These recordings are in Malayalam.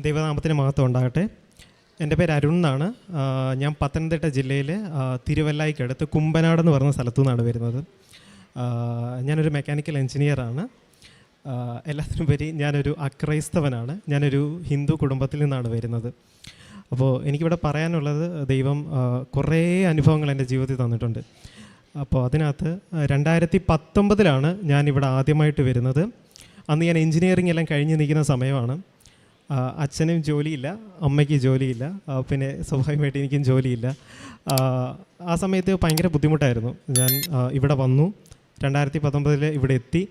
ദൈവനാമത്തിന് മഹത്വം ഉണ്ടാകട്ടെ. എൻ്റെ പേര് അരുൺ എന്നാണ്. ഞാൻ പത്തനംതിട്ട ജില്ലയിൽ തിരുവല്ലായ്ക്കടുത്ത് കുമ്പനാട് എന്ന് പറഞ്ഞ സ്ഥലത്തു നിന്നാണ് വരുന്നത്. ഞാനൊരു മെക്കാനിക്കൽ എൻജിനീയറാണ്. എല്ലാത്തിനുപരി ഞാനൊരു അക്രൈസ്തവനാണ്. ഞാനൊരു ഹിന്ദു കുടുംബത്തിൽ നിന്നാണ് വരുന്നത്. അപ്പോൾ എനിക്കിവിടെ പറയാനുള്ളത്, ദൈവം കുറേ അനുഭവങ്ങൾ എൻ്റെ ജീവിതത്തിൽ തന്നിട്ടുണ്ട്. അപ്പോൾ അതിനകത്ത് 2019 ഞാനിവിടെ ആദ്യമായിട്ട് വരുന്നത്. അന്ന് ഞാൻ എൻജിനീയറിംഗ് എല്ലാം കഴിഞ്ഞ് നിൽക്കുന്ന സമയമാണ്. അച്ഛനും ജോലിയില്ല, അമ്മയ്ക്ക് ജോലിയില്ല, പിന്നെ സ്വാഭാവികമായിട്ട് എനിക്കും ജോലിയില്ല. ആ സമയത്ത് ഭയങ്കര ബുദ്ധിമുട്ടായിരുന്നു. ഞാൻ ഇവിടെ വന്നു, 2019 ഇവിടെ എത്തി.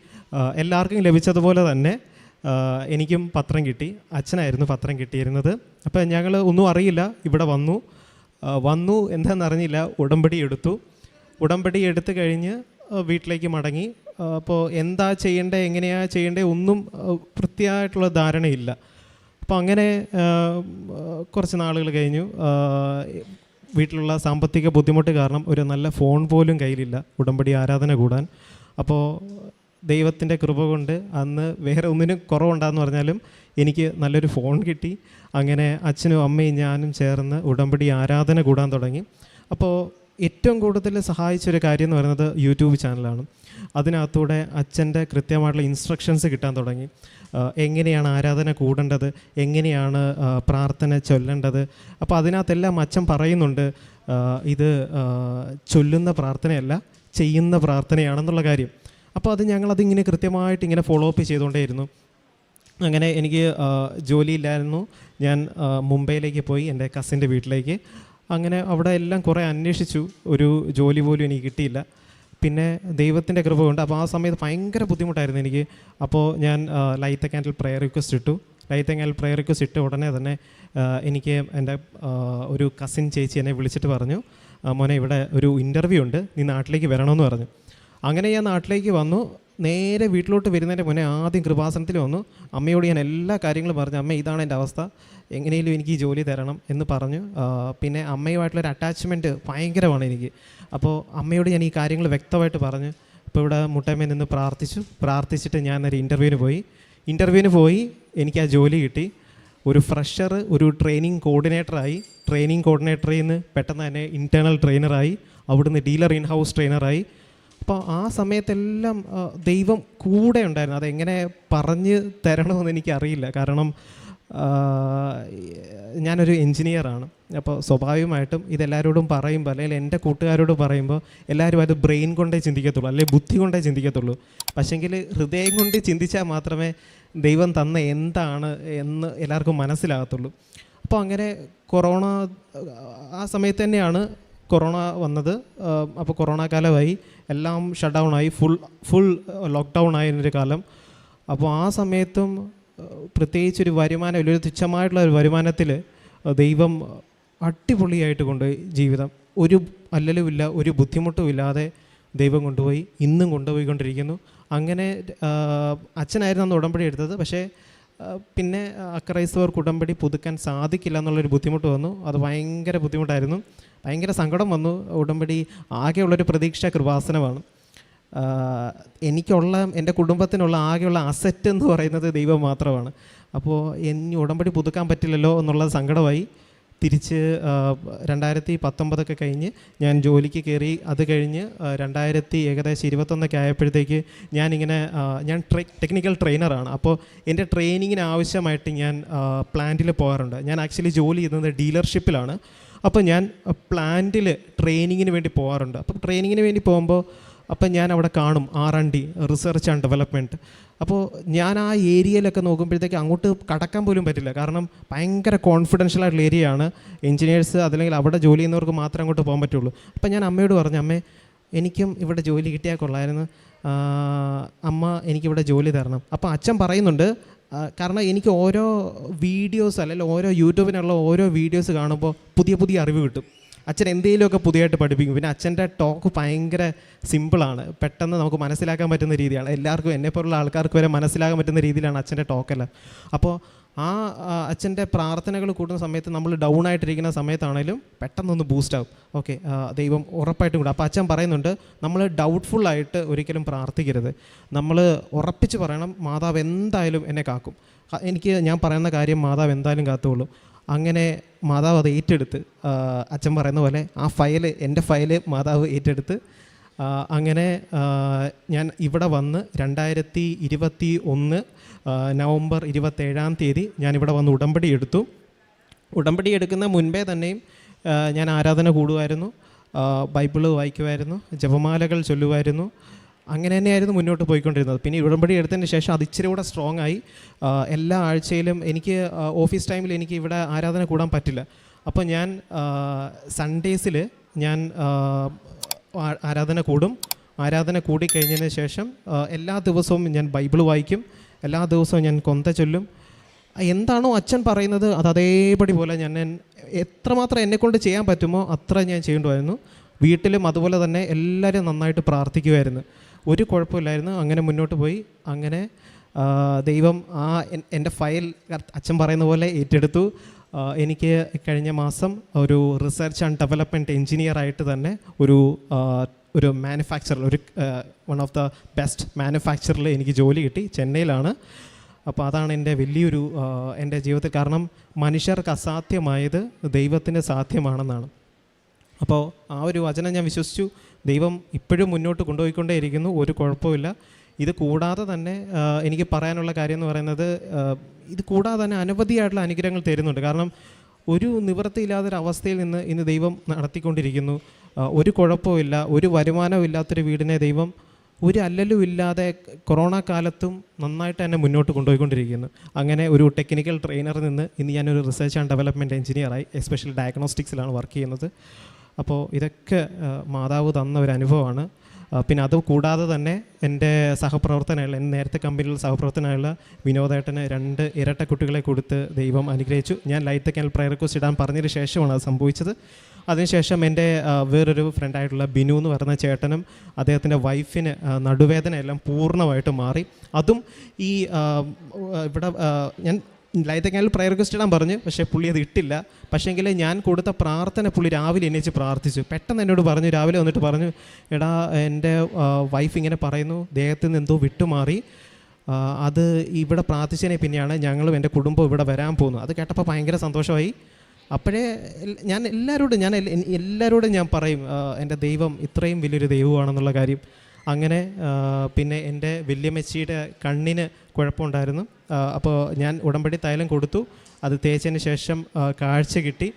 എല്ലാവർക്കും ലഭിച്ചതുപോലെ തന്നെ എനിക്കും പത്രം കിട്ടി. അച്ഛനായിരുന്നു പത്രം കിട്ടിയിരുന്നത്. അപ്പോൾ ഞങ്ങൾ ഒന്നും അറിയില്ല, ഇവിടെ വന്നു എന്താണെന്നറിഞ്ഞില്ല. ഉടമ്പടി എടുത്തു കഴിഞ്ഞ് വീട്ടിലേക്ക് മടങ്ങി. അപ്പോൾ എന്താ ചെയ്യേണ്ടത്, എങ്ങനെയാണ് ചെയ്യേണ്ടത് ഒന്നും കൃത്യമായിട്ടുള്ള ധാരണയില്ല. അപ്പോൾ അങ്ങനെ കുറച്ച് നാളുകൾ കഴിഞ്ഞു. വീട്ടിലുള്ള സാമ്പത്തിക ബുദ്ധിമുട്ട് കാരണം ഒരു നല്ല ഫോൺ പോലും കയ്യിലില്ല ഉടമ്പടി ആരാധന കൂടാൻ. അപ്പോൾ ദൈവത്തിൻ്റെ കൃപ കൊണ്ട് അന്ന് വേറെ ഒന്നിനും കുറവുണ്ടാന്ന് പറഞ്ഞാലും എനിക്ക് നല്ലൊരു ഫോൺ കിട്ടി. അങ്ങനെ അച്ഛനും അമ്മയും ഞാനും ചേർന്ന് ഉടമ്പടി ആരാധന കൂടാൻ തുടങ്ങി. അപ്പോൾ ഏറ്റവും കൂടുതൽ സഹായിച്ചൊരു കാര്യം എന്ന് പറയുന്നത് യൂട്യൂബ് ചാനലാണ്. അതിനകത്തൂടെ അച്ഛൻ്റെ കൃത്യമായിട്ടുള്ള ഇൻസ്ട്രക്ഷൻസ് കിട്ടാൻ തുടങ്ങി. എങ്ങനെയാണ് ആരാധന കൂടേണ്ടത്, എങ്ങനെയാണ് പ്രാർത്ഥന ചൊല്ലേണ്ടത്. അപ്പോൾ അതിനകത്തെല്ലാം അച്ഛൻ പറയുന്നുണ്ട്, ഇത് ചൊല്ലുന്ന പ്രാർത്ഥനയല്ല, ചെയ്യുന്ന പ്രാർത്ഥനയാണെന്നുള്ള കാര്യം. അപ്പോൾ ഞങ്ങളതിങ്ങനെ കൃത്യമായിട്ട് ഇങ്ങനെ ഫോളോ അപ്പ് ചെയ്തുകൊണ്ടേയിരുന്നു. അങ്ങനെ എനിക്ക് ജോലിയില്ലായിരുന്നു. ഞാൻ മുംബൈയിലേക്ക് പോയി, എൻ്റെ കസിൻ്റെ വീട്ടിലേക്ക്. അങ്ങനെ അവിടെ എല്ലാം കുറേ അന്വേഷിച്ചു, ഒരു ജോലി പോലും എനിക്ക് കിട്ടിയില്ല. പിന്നെ ദൈവത്തിൻ്റെ കൃപ കൊണ്ട് അപ്പോൾ ആ സമയത്ത് ഭയങ്കര ബുദ്ധിമുട്ടായിരുന്നു എനിക്ക്. അപ്പോൾ ഞാൻ ലൈറ്റ് ക്യാൻഡിൽ പ്രെയർ റിക്വസ്റ്റ് ഇട്ട് ഉടനെ തന്നെ എനിക്ക് എൻ്റെ ഒരു കസിൻ ചേച്ചി എന്നെ വിളിച്ചിട്ട് പറഞ്ഞു, മോനെ ഇവിടെ ഒരു ഇൻ്റർവ്യൂ ഉണ്ട്, നീ നാട്ടിലേക്ക് വരണമെന്ന് പറഞ്ഞു. അങ്ങനെ ഞാൻ നാട്ടിലേക്ക് വന്നു. നേരെ വീട്ടിലോട്ട് വരുന്നതിൻ്റെ മുന്നേ ആദ്യം കൃപാസനത്തിൽ വന്നു. അമ്മയോട് ഞാൻ എല്ലാ കാര്യങ്ങളും പറഞ്ഞു, അമ്മ ഇതാണ് എൻ്റെ അവസ്ഥ, എങ്ങനെയും എനിക്ക് ഈ ജോലി തരണം എന്ന് പറഞ്ഞു. പിന്നെ അമ്മയുമായിട്ടുള്ളൊരു അറ്റാച്ച്മെൻറ്റ് ഭയങ്കരമാണ് എനിക്ക്. അപ്പോൾ അമ്മയോട് ഞാൻ ഈ കാര്യങ്ങൾ വ്യക്തമായിട്ട് പറഞ്ഞു. ഇപ്പോൾ ഇവിടെ മുട്ടമ്മയിൽ നിന്ന് പ്രാർത്ഥിച്ചിട്ട് ഞാൻ ഒരു ഇൻ്റർവ്യൂവിന് പോയി എനിക്ക് ആ ജോലി കിട്ടി. ഒരു ഫ്രഷർ, ഒരു ട്രെയിനിങ് കോർഡിനേറ്ററിൽ നിന്ന് പെട്ടെന്ന് തന്നെ ഇൻറ്റേർണൽ ട്രെയിനറായി, അവിടുന്ന് ഡീലർ ഇൻ ഹൗസ് ട്രെയിനറായി. അപ്പോൾ ആ സമയത്തെല്ലാം ദൈവം കൂടെ ഉണ്ടായിരുന്നു. അതെങ്ങനെ പറഞ്ഞ് തരണമെന്ന് എനിക്കറിയില്ല. കാരണം ഞാനൊരു എൻജിനീയറാണ്. അപ്പോൾ സ്വാഭാവികമായിട്ടും ഇതെല്ലാവരോടും പറയുമ്പോൾ, അല്ലെങ്കിൽ എൻ്റെ കൂട്ടുകാരോട് പറയുമ്പോൾ എല്ലാവരും അത് ബ്രെയിൻ കൊണ്ടേ ചിന്തിക്കത്തുള്ളൂ, അല്ലെങ്കിൽ ബുദ്ധി കൊണ്ടേ ചിന്തിക്കത്തുള്ളൂ. പക്ഷേങ്കിൽ ഹൃദയം കൊണ്ട് ചിന്തിച്ചാൽ മാത്രമേ ദൈവം തന്ന എന്താണ് എന്ന് എല്ലാവർക്കും മനസ്സിലാകത്തുള്ളൂ. അപ്പോൾ അങ്ങനെ കൊറോണ ആ സമയത്ത് തന്നെയാണ് കൊറോണ വന്നത്. അപ്പോൾ കൊറോണ കാലമായി, എല്ലാം ഷട്ട് ഡൗൺ ആയി, ഫുൾ ലോക്ക്ഡൗൺ ആയൊരു കാലം. അപ്പോൾ ആ സമയത്തും പ്രത്യേകിച്ചൊരു വരുമാനം, ഒരു തുച്ഛമായിട്ടുള്ള ഒരു വരുമാനത്തിൽ ദൈവം അടിപൊളിയായിട്ട് കൊണ്ടുപോയി ജീവിതം. ഒരു അല്ലലുമില്ല, ഒരു ബുദ്ധിമുട്ടും ഇല്ലാതെ ദൈവം കൊണ്ടുപോയി, ഇന്നും കൊണ്ടുപോയിക്കൊണ്ടിരിക്കുന്നു. അങ്ങനെ അച്ഛനായിരുന്നു അന്ന് ഉടമ്പടി എടുത്തത്. പക്ഷേ പിന്നെ അക്രൈസ്തവർക്ക് ഉടമ്പടി പുതുക്കാൻ സാധിക്കില്ല എന്നുള്ളൊരു ബുദ്ധിമുട്ട് വന്നു. അത് ഭയങ്കര ബുദ്ധിമുട്ടായിരുന്നു, ഭയങ്കര സങ്കടം വന്നു. ഉടമ്പടി ആകെയുള്ളൊരു പ്രതീക്ഷ കൃപാസനമാണ്. എൻ്റെ കുടുംബത്തിനുള്ള ആകെയുള്ള അസറ്റ് എന്ന് പറയുന്നത് ദൈവം മാത്രമാണ്. അപ്പോൾ ഇനി ഉടമ്പടി പുതുക്കാൻ പറ്റില്ലല്ലോ എന്നുള്ള സങ്കടമായി. തിരിച്ച് 2019 കഴിഞ്ഞ് ഞാൻ ജോലിക്ക് കയറി. അത് കഴിഞ്ഞ് 2021 ആയപ്പോഴത്തേക്ക് ഞാൻ ടെക്നിക്കൽ ട്രെയിനറാണ്. അപ്പോൾ എൻ്റെ ട്രെയിനിങ്ങിന് ആവശ്യമായിട്ട് ഞാൻ പ്ലാന്റിൽ പോകാറുണ്ട്. ഞാൻ ആക്ച്വലി ജോലി ചെയ്യുന്നത് ഡീലർഷിപ്പിലാണ്. അപ്പോൾ ഞാൻ പ്ലാന്റിൽ ട്രെയിനിങ്ങിന് വേണ്ടി പോകാറുണ്ട്. അപ്പോൾ ട്രെയിനിങ്ങിന് വേണ്ടി പോകുമ്പോൾ ഞാൻ അവിടെ കാണും R&D, റിസർച്ച് ആൻഡ് ഡെവലപ്മെൻറ്റ്. അപ്പോൾ ഞാൻ ആ ഏരിയയിലൊക്കെ നോക്കുമ്പോഴത്തേക്ക് അങ്ങോട്ട് കടക്കാൻ പോലും പറ്റില്ല. കാരണം ഭയങ്കര കോൺഫിഡൻഷ്യൽ ആയിട്ടുള്ള ഏരിയയാണ്. എൻജിനീയേഴ്സ് അതല്ലെങ്കിൽ അവിടെ ജോലി ചെയ്യുന്നവർക്ക് മാത്രമേ അങ്ങോട്ട് പോകാൻ പറ്റുള്ളൂ. അപ്പോൾ ഞാൻ അമ്മയോട് പറഞ്ഞു, അമ്മേ എനിക്കും ഇവിടെ ജോലി കിട്ടിയാൽ കൊള്ളായിരുന്നു, അമ്മ എനിക്കിവിടെ ജോലി തരണം. അപ്പോൾ അച്ഛൻ പറയുന്നുണ്ട്, കാരണം എനിക്ക് ഓരോ വീഡിയോസ് അല്ലെങ്കിൽ ഓരോ യൂട്യൂബിനുള്ള ഓരോ വീഡിയോസ് കാണുമ്പോൾ പുതിയ അറിവ് കിട്ടും. അച്ഛൻ എന്തെങ്കിലുമൊക്കെ പുതിയതായിട്ട് പഠിപ്പിക്കും. പിന്നെ അച്ഛൻ്റെ ടോക്ക് ഭയങ്കര സിമ്പിളാണ്, പെട്ടെന്ന് നമുക്ക് മനസ്സിലാക്കാൻ പറ്റുന്ന രീതിയാണ്. എല്ലാവർക്കും, എന്നെപ്പോലുള്ള ആൾക്കാർക്ക് വരെ മനസ്സിലാക്കാൻ പറ്റുന്ന രീതിയിലാണ് അച്ഛൻ്റെ ടോക്കെല്ലാം. അപ്പോൾ ആ അച്ഛൻ്റെ പ്രാർത്ഥനകൾ കൂടുന്ന സമയത്ത് നമ്മൾ ഡൗൺ ആയിട്ടിരിക്കുന്ന സമയത്താണേലും പെട്ടെന്നൊന്ന് ബൂസ്റ്റ് ആവും. ഓക്കെ, ദൈവം ഉറപ്പായിട്ടും കൂടെ. അപ്പോൾ അച്ഛൻ പറയുന്നുണ്ട്, നമ്മൾ ഡൗട്ട്ഫുള്ളായിട്ട് ഒരിക്കലും പ്രാർത്ഥിക്കരുത്. നമ്മൾ ഉറപ്പിച്ച് പറയണം, മാതാവ് എന്തായാലും എന്നെ കാക്കും. എനിക്ക് ഞാൻ പറയുന്ന കാര്യം മാതാവ് എന്തായാലും കാത്തുകൊള്ളും. അങ്ങനെ മാതാവ് അത് ഏറ്റെടുത്ത്, അച്ഛൻ പറയുന്ന പോലെ ആ ഫയല്, എൻ്റെ ഫയല് മാതാവ് ഏറ്റെടുത്ത് അങ്ങനെ ഞാൻ ഇവിടെ വന്ന് 2021 നവംബർ 27 ഞാനിവിടെ വന്ന് ഉടമ്പടി എടുത്തു. ഉടമ്പടി എടുക്കുന്ന മുൻപേ തന്നെയും ഞാൻ ആരാധന കൂടുമായിരുന്നു, ബൈബിള് വായിക്കുമായിരുന്നു, ജപമാലകൾ ചൊല്ലുമായിരുന്നു. അങ്ങനെ തന്നെയായിരുന്നു മുന്നോട്ട് പോയിക്കൊണ്ടിരുന്നത്. പിന്നെ ഉടമ്പടി എടുത്തതിന് ശേഷം അത് ഇച്ചിരി കൂടെ സ്ട്രോങ് ആയി. എല്ലാ ആഴ്ചയിലും എനിക്ക് ഓഫീസ് ടൈമിൽ എനിക്ക് ഇവിടെ ആരാധന കൂടാൻ പറ്റില്ല. അപ്പോൾ ഞാൻ സൺഡേസിൽ ഞാൻ ആരാധന കൂടും. ആരാധന കൂടിക്കഴിഞ്ഞതിന് ശേഷം എല്ലാ ദിവസവും ഞാൻ ബൈബിൾ വായിക്കും, എല്ലാ ദിവസവും ഞാൻ കൊന്ത ചൊല്ലും. എന്താണോ അച്ഛൻ പറയുന്നത് അത് അതേപടി പോലെ ഞാൻ എത്രമാത്രം എന്നെക്കൊണ്ട് ചെയ്യാൻ പറ്റുമോ അത്ര ഞാൻ ചെയ്യേണ്ടതായിരുന്നു. വീട്ടിലും അതുപോലെ തന്നെ എല്ലാവരും നന്നായിട്ട് പ്രാർത്ഥിക്കുമായിരുന്നു, ഒരു കുഴപ്പമില്ലായിരുന്നു. അങ്ങനെ മുന്നോട്ട് പോയി. അങ്ങനെ ദൈവം എൻ്റെ ഫയൽ അച്ഛൻ പറയുന്ന പോലെ ഏറ്റെടുത്തു. എനിക്ക് കഴിഞ്ഞ മാസം ഒരു റിസർച്ച് ആൻഡ് ഡെവലപ്മെൻറ്റ് എൻജിനീയറായിട്ട് തന്നെ ഒരു മാനുഫാക്ചറിൽ, വൺ ഓഫ് ദ ബെസ്റ്റ് മാനുഫാക്ചറിൽ എനിക്ക് ജോലി കിട്ടി, ചെന്നൈയിലാണ്. അപ്പോൾ അതാണ് എൻ്റെ വലിയൊരു എൻ്റെ ജീവിതത്തിൽ, കാരണം മനുഷ്യർക്ക് അസാധ്യമായത് ദൈവത്തിന് സാധ്യമാണെന്നാണ്. അപ്പോൾ ആ ഒരു വചനം ഞാൻ വിശ്വസിച്ചു. ദൈവം ഇപ്പോഴും മുന്നോട്ട് കൊണ്ടുപോയിക്കൊണ്ടേയിരിക്കുന്നു, ഒരു കുഴപ്പമില്ല. ഇത് കൂടാതെ തന്നെ എനിക്ക് പറയാനുള്ള കാര്യം എന്ന് പറയുന്നത്, ഇത് കൂടാതെ തന്നെ അനവധിയായിട്ടുള്ള അനുഗ്രഹങ്ങൾ തരുന്നുണ്ട്. കാരണം ഒരു നിവൃത്തിയില്ലാത്തൊരവസ്ഥയിൽ നിന്ന് ഇന്ന് ദൈവം നടത്തിക്കൊണ്ടിരിക്കുന്നു. ഒരു കുഴപ്പമില്ല, ഒരു വരുമാനവും ഇല്ലാത്തൊരു വീടിനെ ദൈവം ഒരു അല്ലലും ഇല്ലാതെ കൊറോണ കാലത്തും നന്നായിട്ട് തന്നെ മുന്നോട്ട് കൊണ്ടുപോയിക്കൊണ്ടിരിക്കുന്നു. അങ്ങനെ ഒരു ടെക്നിക്കൽ ട്രെയിനറിൽ നിന്ന് ഇന്ന് ഞാനൊരു റിസർച്ച് ആൻഡ് ഡെവലപ്മെൻറ്റ് എഞ്ചിനീയറായി, എസ്പെഷ്യലി ഡയഗ്നോസ്റ്റിക്സിലാണ് വർക്ക് ചെയ്യുന്നത്. അപ്പോൾ ഇതൊക്കെ മാതാവ് തന്ന ഒരു അനുഭവമാണ്. പിന്നെ അത് കൂടാതെ തന്നെ എൻ്റെ സഹപ്രവർത്തനമുള്ള, എൻ്റെ നേരത്തെ കമ്പനിയിൽ സഹപ്രവർത്തനമുള്ള വിനോദേട്ടന് 2 ഇരട്ട കുട്ടികളെ കൊടുത്ത് ദൈവം അനുഗ്രഹിച്ചു. ഞാൻ ലൈറ്റ് ക്യാൻഡിൽ പ്രയർ റിക്വസ്റ്റ് ഇടാൻ പറഞ്ഞതിന് ശേഷമാണ് അത് സംഭവിച്ചത്. അതിനുശേഷം എൻ്റെ വേറൊരു ഫ്രണ്ടായിട്ടുള്ള ബിനു എന്ന് പറയുന്ന ചേട്ടനും അദ്ദേഹത്തിൻ്റെ വൈഫിന് നടുവേദന എല്ലാം പൂർണ്ണമായിട്ട് മാറി. അതും ഈ ഇവിടെ ഞാൻ ലൈറ്റ് ക്യാൻഡിൽ പ്രയർ റിക്വസ്റ്റ് ഇടാൻ പറഞ്ഞു, പക്ഷേ പുള്ളി അത് ഇട്ടില്ല. പക്ഷേങ്കിൽ ഞാൻ കൊടുത്ത പ്രാർത്ഥന പുള്ളി രാവിലെ എണീച്ച് പ്രാർത്ഥിച്ചു. പെട്ടെന്ന് എന്നോട് പറഞ്ഞു, രാവിലെ വന്നിട്ട് പറഞ്ഞു, എടാ എൻ്റെ വൈഫ് ഇങ്ങനെ പറയുന്നു, ദേഹത്തിൽ നിന്ന് എന്തോ വിട്ടുമാറി, അത് ഇവിടെ പ്രാർത്ഥിച്ചതിനെ പിന്നെയാണ് ഞങ്ങളും എൻ്റെ കുടുംബം ഇവിടെ വരാൻ പോകുന്നു. അത് കേട്ടപ്പോൾ ഭയങ്കര സന്തോഷമായി. അപ്പോഴേ ഞാൻ എല്ലാവരോടും ഞാൻ പറയും, എൻ്റെ ദൈവം ഇത്രയും വലിയൊരു ദൈവമാണെന്നുള്ള കാര്യം. അങ്ങനെ പിന്നെ എൻ്റെ വല്യമ്മച്ചിയുടെ കണ്ണിന് കുഴപ്പമുണ്ടായിരുന്നു. അപ്പോൾ ഞാൻ ഉടമ്പടി തൈലം കൊടുത്തു, അത് തേച്ചതിന് ശേഷം കാഴ്ച കിട്ടി.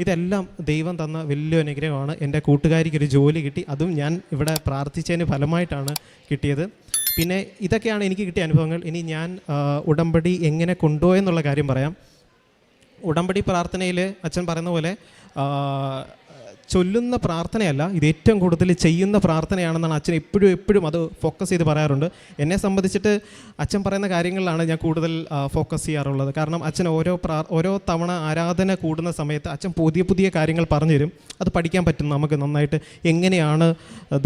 ഇതെല്ലാം ദൈവം തന്ന വലിയ അനുഗ്രഹമാണ്. എൻ്റെ കൂട്ടുകാരിക്കൊരു ജോലി കിട്ടി, അതും ഞാൻ ഇവിടെ പ്രാർത്ഥിച്ചതിന് ഫലമായിട്ടാണ് കിട്ടിയത്. പിന്നെ ഇതൊക്കെയാണ് എനിക്ക് കിട്ടിയ അനുഭവങ്ങൾ. ഇനി ഞാൻ ഉടമ്പടി എങ്ങനെ കൊണ്ടുപോയെന്നുള്ള കാര്യം പറയാം. ഉടമ്പടി പ്രാർത്ഥനയിൽ അച്ഛൻ പറയുന്ന പോലെ ചൊല്ലുന്ന പ്രാർത്ഥനയല്ല, ഇത് ഏറ്റവും കൂടുതൽ ചെയ്യുന്ന പ്രാർത്ഥനയാണെന്നാണ് അച്ഛൻ എപ്പോഴും അത് ഫോക്കസ് ചെയ്ത് പറയാറുണ്ട്. എന്നെ സംബന്ധിച്ചിട്ട് അച്ഛൻ പറയുന്ന കാര്യങ്ങളിലാണ് ഞാൻ കൂടുതൽ ഫോക്കസ് ചെയ്യാറുള്ളത്. കാരണം അച്ഛൻ ഓരോ തവണ ആരാധന കൂടുന്ന സമയത്ത് അച്ഛൻ പുതിയ കാര്യങ്ങൾ പറഞ്ഞു തരും. അത് പഠിക്കാൻ പറ്റും നമുക്ക് നന്നായിട്ട്. എങ്ങനെയാണ്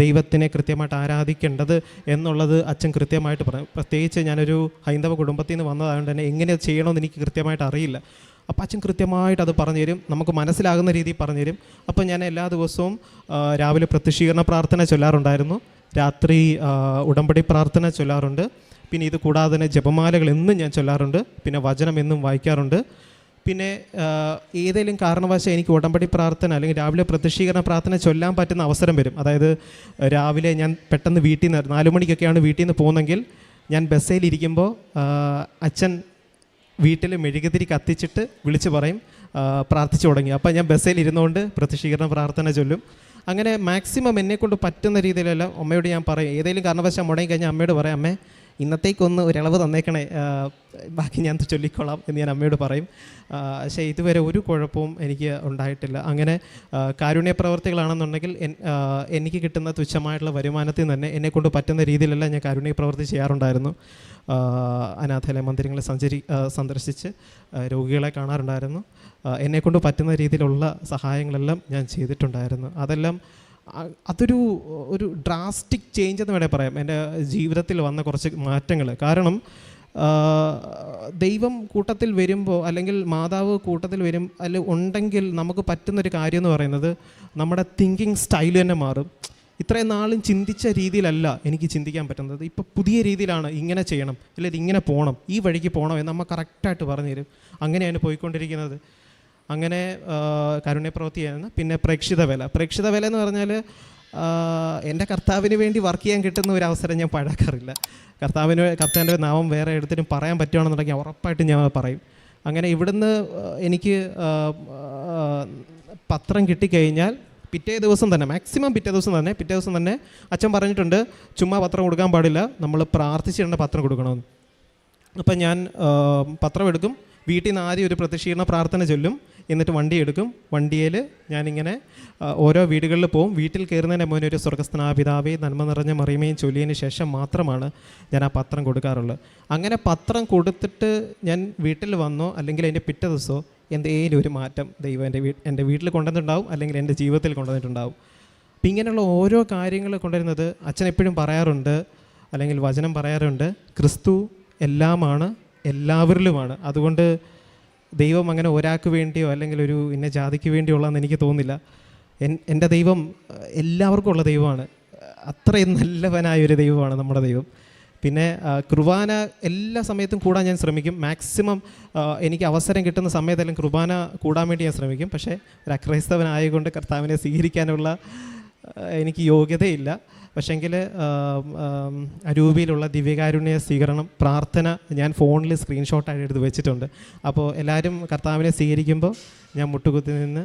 ദൈവത്തിനെ കൃത്യമായിട്ട് ആരാധിക്കേണ്ടത് എന്നുള്ളത് അച്ഛൻ കൃത്യമായിട്ട് പറയും. പ്രത്യേകിച്ച് ഞാനൊരു ഹൈന്ദവ കുടുംബത്തിൽ നിന്ന് വന്നതായതുകൊണ്ട് തന്നെ എങ്ങനെ ചെയ്യണമെന്ന് എനിക്ക് കൃത്യമായിട്ട് അറിയില്ല. അപ്പോൾ അച്ഛൻ കൃത്യമായിട്ട് അത് പറഞ്ഞു തരും, നമുക്ക് മനസ്സിലാകുന്ന രീതിയിൽ പറഞ്ഞു തരും. അപ്പോൾ ഞാൻ എല്ലാ ദിവസവും രാവിലെ പ്രത്യക്ഷീകരണ പ്രാർത്ഥന ചൊല്ലാറുണ്ടായിരുന്നു, രാത്രി ഉടമ്പടി പ്രാർത്ഥന ചൊല്ലാറുണ്ട്. പിന്നെ ഇത് കൂടാതെ തന്നെ ജപമാലകൾ എന്നും ഞാൻ ചൊല്ലാറുണ്ട്, പിന്നെ വചനം എന്നും വായിക്കാറുണ്ട്. പിന്നെ ഏതെങ്കിലും കാരണവശാൽ എനിക്ക് ഉടമ്പടി പ്രാർത്ഥന അല്ലെങ്കിൽ രാവിലെ പ്രത്യക്ഷീകരണ പ്രാർത്ഥന ചൊല്ലാൻ പറ്റുന്ന അവസരം വരും. അതായത് രാവിലെ ഞാൻ പെട്ടെന്ന് വീട്ടിൽ നിന്ന് 4 മണിക്കൊക്കെയാണ് വീട്ടിൽ നിന്ന് പോകുന്നതെങ്കിൽ ഞാൻ ബസ്സിലിരിക്കുമ്പോൾ അച്ഛൻ വീട്ടിൽ മെഴുകുതിരി കത്തിച്ചിട്ട് വിളിച്ച് പറയും പ്രാർത്ഥിച്ചു തുടങ്ങി. അപ്പോൾ ഞാൻ ബസ്സിൽ ഇരുന്നുകൊണ്ട് പ്രത്യക്ഷീകരണ പ്രാർത്ഥന ചൊല്ലും. അങ്ങനെ മാക്സിമം എന്നെക്കൊണ്ട് പറ്റുന്ന രീതിയിലെല്ലാം അമ്മയോട് ഞാൻ പറയും. ഏതെങ്കിലും കാരണവശാൽ മുടങ്ങി കഴിഞ്ഞാൽ അമ്മയോട് പറയാം, അമ്മേ ഇന്നത്തേക്കൊന്ന് ഒരിളവ് തന്നേക്കണേ, ബാക്കി ഞാൻ ചൊല്ലിക്കൊള്ളാം എന്ന് ഞാൻ അമ്മയോട് പറയും. പക്ഷേ ഇതുവരെ ഒരു കുഴപ്പവും എനിക്ക് ഉണ്ടായിട്ടില്ല. അങ്ങനെ കാരുണ്യ പ്രവർത്തികളാണെന്നുണ്ടെങ്കിൽ എനിക്ക് കിട്ടുന്ന തുച്ഛമായിട്ടുള്ള വരുമാനത്തിൽ നിന്ന് തന്നെ എന്നെക്കൊണ്ട് പറ്റുന്ന രീതിയിലെല്ലാം ഞാൻ കാരുണ്യ പ്രവൃത്തി ചെയ്യാറുണ്ടായിരുന്നു. അനാഥാലയ മന്ദിരങ്ങളെ സന്ദർശിച്ച് രോഗികളെ കാണാറുണ്ടായിരുന്നു. എന്നെക്കൊണ്ട് പറ്റുന്ന രീതിയിലുള്ള സഹായങ്ങളെല്ലാം ഞാൻ ചെയ്തിട്ടുണ്ടായിരുന്നു. അതൊരു ഡ്രാസ്റ്റിക് ചേഞ്ച് എന്ന് വേണമെങ്കിൽ പറയാം എൻ്റെ ജീവിതത്തിൽ വന്ന കുറച്ച് മാറ്റങ്ങൾ. കാരണം ദൈവം കൂട്ടത്തിൽ വരുമ്പോൾ അല്ലെങ്കിൽ മാതാവ് കൂട്ടത്തിൽ ഉണ്ടെങ്കിൽ നമുക്ക് പറ്റുന്നൊരു കാര്യം എന്ന് പറയുന്നത് നമ്മുടെ തിങ്കിങ് സ്റ്റൈൽ തന്നെ മാറും. ഇത്രയും നാളും ചിന്തിച്ച രീതിയിലല്ല എനിക്ക് ചിന്തിക്കാൻ പറ്റുന്നത്. ഇപ്പോൾ പുതിയ രീതിയിലാണ് ഇങ്ങനെ ചെയ്യണം, അല്ലെങ്കിൽ ഇങ്ങനെ പോകണം, ഈ വഴിക്ക് പോകണം എന്ന് നമ്മൾ കറക്റ്റായിട്ട് പറഞ്ഞു തരും. അങ്ങനെയാണ് പോയിക്കൊണ്ടിരിക്കുന്നത്. അങ്ങനെ കാരുണ്യപ്രവൃത്തി ചെയ്യുന്ന പിന്നെ പ്രേക്ഷിത വില എന്ന് പറഞ്ഞാൽ എൻ്റെ കർത്താവിന് വേണ്ടി വർക്ക് ചെയ്യാൻ കിട്ടുന്ന ഒരു അവസരം ഞാൻ പഴക്കാറില്ല. കർത്താവിൻ്റെ നാമം വേറെ എടുത്തിട്ടും പറയാൻ പറ്റുകയാണെന്നുണ്ടെങ്കിൽ ഉറപ്പായിട്ടും ഞാൻ പറയും. അങ്ങനെ ഇവിടുന്ന് എനിക്ക് പത്രം കിട്ടിക്കഴിഞ്ഞാൽ പിറ്റേ ദിവസം തന്നെ അച്ഛൻ പറഞ്ഞിട്ടുണ്ട്, ചുമ്മാ പത്രം കൊടുക്കാൻ പാടില്ല, നമ്മൾ പ്രാർത്ഥിച്ചിടേണ്ട പത്രം കൊടുക്കണമെന്ന്. അപ്പം ഞാൻ പത്രം എടുക്കും, വീട്ടിൽ നിന്ന് ആദ്യം ഒരു പ്രത്യക്ഷീകരണ പ്രാർത്ഥന ചൊല്ലും, എന്നിട്ട് വണ്ടി എടുക്കും. വണ്ടിയിൽ ഞാനിങ്ങനെ ഓരോ വീടുകളിൽ പോവും. വീട്ടിൽ കയറുന്നതിന് മുന്നേ ഒരു സ്വർഗ്ഗസ്ഥനായ പിതാവേ നന്മ നിറഞ്ഞ മറിയമേയും ചൊല്ലിയതിന് ശേഷം മാത്രമാണ് ഞാൻ ആ പത്രം കൊടുക്കാറുള്ളത്. അങ്ങനെ പത്രം കൊടുത്തിട്ട് ഞാൻ വീട്ടിൽ വന്നോ അല്ലെങ്കിൽ അതിൻ്റെ പിറ്റേ ദിവസമോ എന്തെങ്കിലും ഒരു മാറ്റം ദൈവം എൻ്റെ വീട്ടിൽ കൊണ്ടുവന്നിട്ടുണ്ടാവും, അല്ലെങ്കിൽ എൻ്റെ ജീവിതത്തിൽ കൊണ്ടുവന്നിട്ടുണ്ടാവും. അപ്പം ഇങ്ങനെയുള്ള ഓരോ കാര്യങ്ങൾ കൊണ്ടുവരുന്നത് അച്ഛൻ എപ്പോഴും പറയാറുണ്ട്, അല്ലെങ്കിൽ വചനം പറയാറുണ്ട്, ക്രിസ്തു എല്ലാമാണ്, എല്ലാവരിലുമാണ്. അതുകൊണ്ട് ദൈവം അങ്ങനെ ഒരാൾക്ക് വേണ്ടിയോ അല്ലെങ്കിൽ ഒരു ഇന്ന ജാതിക്ക് വേണ്ടിയോ ഉള്ളതെന്ന് എനിക്ക് തോന്നുന്നില്ല. എൻ്റെ ദൈവം എല്ലാവർക്കും ഉള്ള ദൈവമാണ്. അത്രയും നല്ലവനായൊരു ദൈവമാണ് നമ്മുടെ ദൈവം. പിന്നെ കുർബാന എല്ലാ സമയത്തും കൂടാൻ ഞാൻ ശ്രമിക്കും. മാക്സിമം എനിക്ക് അവസരം കിട്ടുന്ന സമയത്തെല്ലാം കുർബാന കൂടാൻ വേണ്ടി ഞാൻ ശ്രമിക്കും. പക്ഷേ ഒരു അക്രൈസ്തവനായതുകൊണ്ട് കർത്താവിനെ സ്വീകരിക്കാനുള്ള എനിക്ക് യോഗ്യതയില്ല. പക്ഷേങ്കിൽ അരൂപിയിലുള്ള ദിവ്യകാരുണ്യ സ്വീകരണം പ്രാർത്ഥന ഞാൻ ഫോണിൽ സ്ക്രീൻഷോട്ടായിട്ട് എടുത്ത് വെച്ചിട്ടുണ്ട്. അപ്പോൾ എല്ലാവരും കർത്താവിനെ സ്വീകരിക്കുമ്പോൾ ഞാൻ മുട്ടുകുത്തി നിന്ന്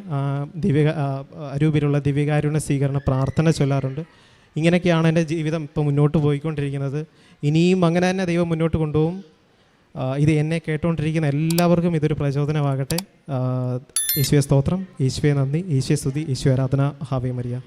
അരൂപിയിലുള്ള ദിവ്യകാരുണ്യ സ്വീകരണ പ്രാർത്ഥന ചൊല്ലാറുണ്ട്. ഇങ്ങനെയൊക്കെയാണ് എൻ്റെ ജീവിതം ഇപ്പോൾ മുന്നോട്ട് പോയിക്കൊണ്ടിരിക്കുന്നത്. ഇനിയും അങ്ങനെ തന്നെ ദൈവം മുന്നോട്ട് കൊണ്ടുപോകും. ഇത് എന്നെ കേട്ടുകൊണ്ടിരിക്കുന്ന എല്ലാവർക്കും ഇതൊരു പ്രചോദനമാകട്ടെ. ഈശോയെ സ്തോത്രം, ഈശോയെ നന്ദി, ഈശോയെ സ്തുതി, ഈശോ ആരാധന. Ave Maria.